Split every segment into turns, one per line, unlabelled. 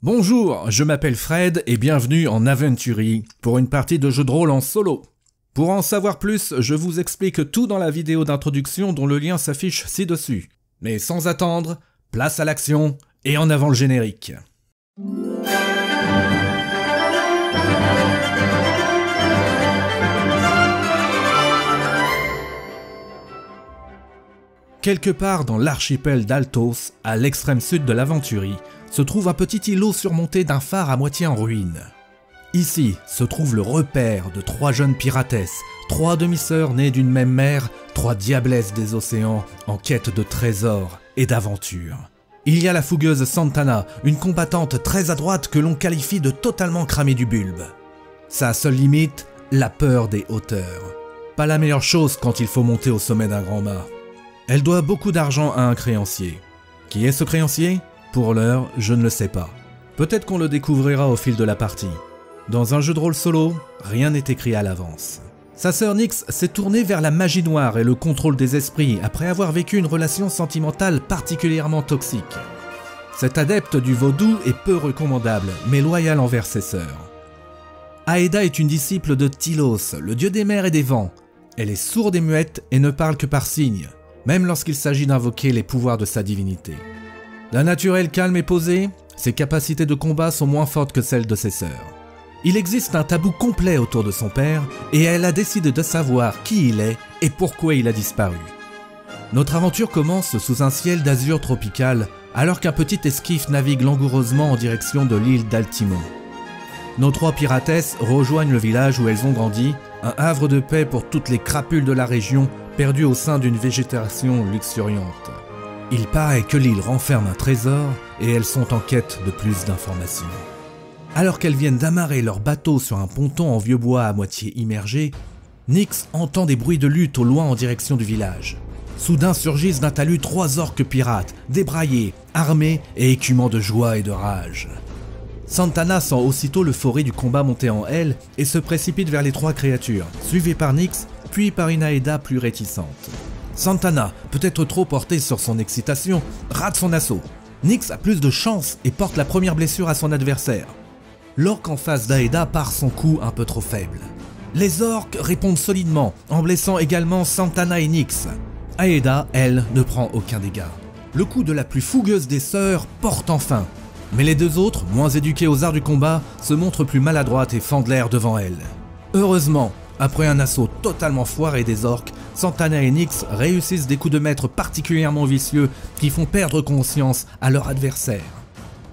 Bonjour, je m'appelle Fred et bienvenue en Aventurie pour une partie de jeu de rôle en solo. Pour en savoir plus, je vous explique tout dans la vidéo d'introduction dont le lien s'affiche ci-dessus. Mais sans attendre, place à l'action et en avant le générique. Quelque part dans l'archipel d'Altos, à l'extrême sud de l'Aventurie, se trouve un petit îlot surmonté d'un phare à moitié en ruine. Ici se trouve le repère de 3 jeunes piratesses, 3 demi-sœurs nées d'une même mère, 3 diablesses des océans en quête de trésors et d'aventures. Il y a la fougueuse Santana, une combattante très adroite que l'on qualifie de totalement cramée du bulbe. Sa seule limite, la peur des hauteurs. Pas la meilleure chose quand il faut monter au sommet d'un grand mât. Elle doit beaucoup d'argent à un créancier. Qui est ce créancier ? Pour l'heure, je ne le sais pas. Peut-être qu'on le découvrira au fil de la partie. Dans un jeu de rôle solo, rien n'est écrit à l'avance. Sa sœur Nyx s'est tournée vers la magie noire et le contrôle des esprits après avoir vécu une relation sentimentale particulièrement toxique. Cette adepte du vaudou est peu recommandable, mais loyale envers ses sœurs. Aeda est une disciple de Tylos, le dieu des mers et des vents. Elle est sourde et muette et ne parle que par signes, même lorsqu'il s'agit d'invoquer les pouvoirs de sa divinité. D'un naturel calme et posé, ses capacités de combat sont moins fortes que celles de ses sœurs. Il existe un tabou complet autour de son père et elle a décidé de savoir qui il est et pourquoi il a disparu. Notre aventure commence sous un ciel d'azur tropical alors qu'un petit esquif navigue langoureusement en direction de l'île d'Altimon. Nos 3 piratesses rejoignent le village où elles ont grandi, un havre de paix pour toutes les crapules de la région perdues au sein d'une végétation luxuriante. Il paraît que l'île renferme un trésor et elles sont en quête de plus d'informations. Alors qu'elles viennent d'amarrer leur bateau sur un ponton en vieux bois à moitié immergé, Nyx entend des bruits de lutte au loin en direction du village. Soudain surgissent d'un talus 3 orques pirates, débraillés, armés et écumants de joie et de rage. Santana sent aussitôt l'euphorie du combat monter en elle et se précipite vers les 3 créatures, suivie par Nyx, puis par une Aeda plus réticente. Santana, peut-être trop portée sur son excitation, rate son assaut. Nyx a plus de chance et porte la première blessure à son adversaire. L'orque en face d'Aeda part son coup un peu trop faible. Les orques répondent solidement, en blessant également Santana et Nyx. Aeda, elle, ne prend aucun dégât. Le coup de la plus fougueuse des sœurs porte enfin. Mais les 2 autres, moins éduquées aux arts du combat, se montrent plus maladroites et fendent l'air devant elle. Heureusement, après un assaut totalement foiré des orques, Santana et Nyx réussissent des coups de maître particulièrement vicieux qui font perdre conscience à leur adversaire.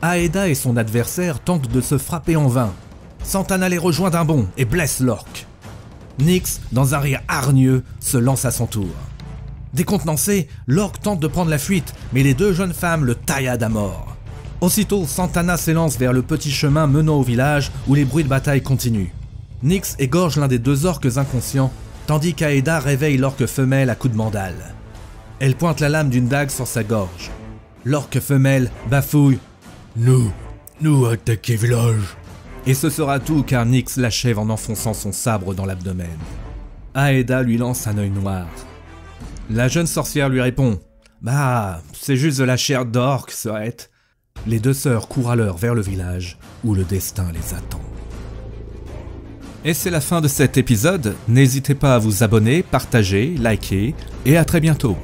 Aeda et son adversaire tentent de se frapper en vain. Santana les rejoint d'un bond et blesse l'orque. Nyx, dans un rire hargneux, se lance à son tour. Décontenancé, l'orque tente de prendre la fuite, mais les 2 jeunes femmes le tailladent à mort. Aussitôt, Santana s'élance vers le petit chemin menant au village où les bruits de bataille continuent. Nyx égorge l'un des 2 orques inconscients, tandis qu'Aeda réveille l'orque femelle à coups de mandale. Elle pointe la lame d'une dague sur sa gorge. L'orque femelle bafouille « Nous attaquer village !» Et ce sera tout car Nyx l'achève en enfonçant son sabre dans l'abdomen. Aeda lui lance un œil noir. La jeune sorcière lui répond « Bah, c'est juste de la chair d'orque, Sorette. » Les 2 sœurs courent alors vers le village où le destin les attend. Et c'est la fin de cet épisode, n'hésitez pas à vous abonner, partager, liker et à très bientôt.